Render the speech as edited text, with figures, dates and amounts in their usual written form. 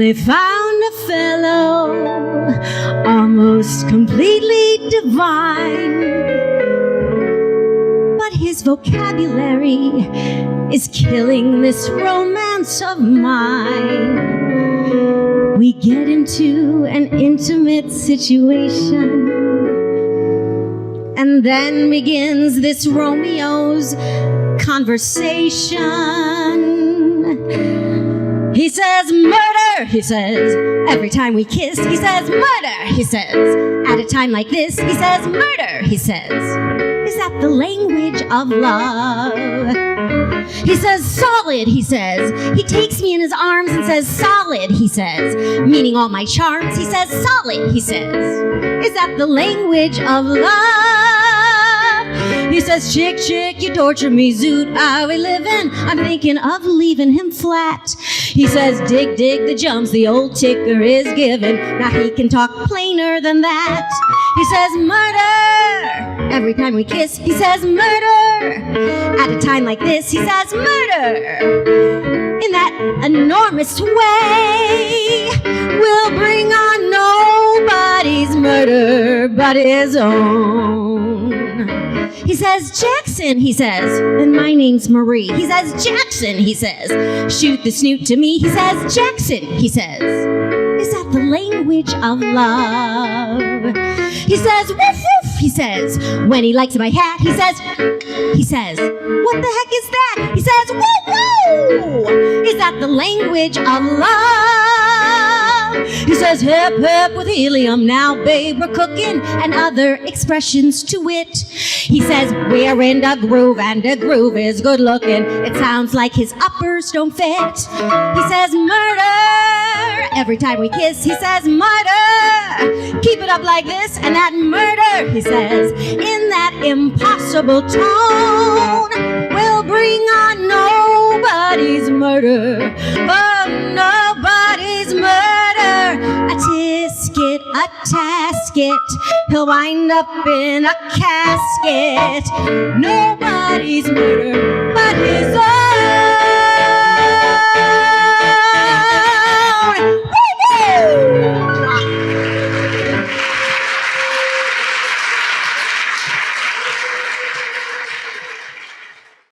they found a fellow almost completely divine, but his vocabulary is killing this romance of mine. We get into an intimate situation, and then begins this Romeo's conversation. He says, murder, he says, every time we kiss. He says, murder, he says, at a time like this. He says, murder, he says. Is that the language of love? He says, solid, he says. He takes me in his arms and says, solid, he says. Meaning all my charms, he says, solid, he says. Is that the language of love? He says, chick, chick, you torture me, zoot, are we living? I'm thinking of leaving him flat. He says, dig, dig, the jumps, the old ticker is given. Now he can talk plainer than that. He says, murder, every time we kiss. He says, murder, at a time like this. He says, murder, in that enormous way. We'll bring on nobody's murder but his own. He says, Jackson, he says, and my name's Marie. He says, Jackson, he says, shoot the snoot to me. He says, Jackson, he says, is that the language of love? He says, woof, woof, he says, when he likes my hat. He says, what the heck is that? He says, woo, woo, is that the language of love? He says, hip, hip with helium, now babe, we're cooking, and other expressions to wit. He says, we're in the groove, and the groove is good looking. It sounds like his uppers don't fit. He says, murder, every time we kiss. He says, murder, keep it up like this, and that murder, he says, in that impossible tone, will bring on nobody's murder, but nobody's murder. A tisket, a tasket, he'll wind up in a casket. Nobody's murder but his own.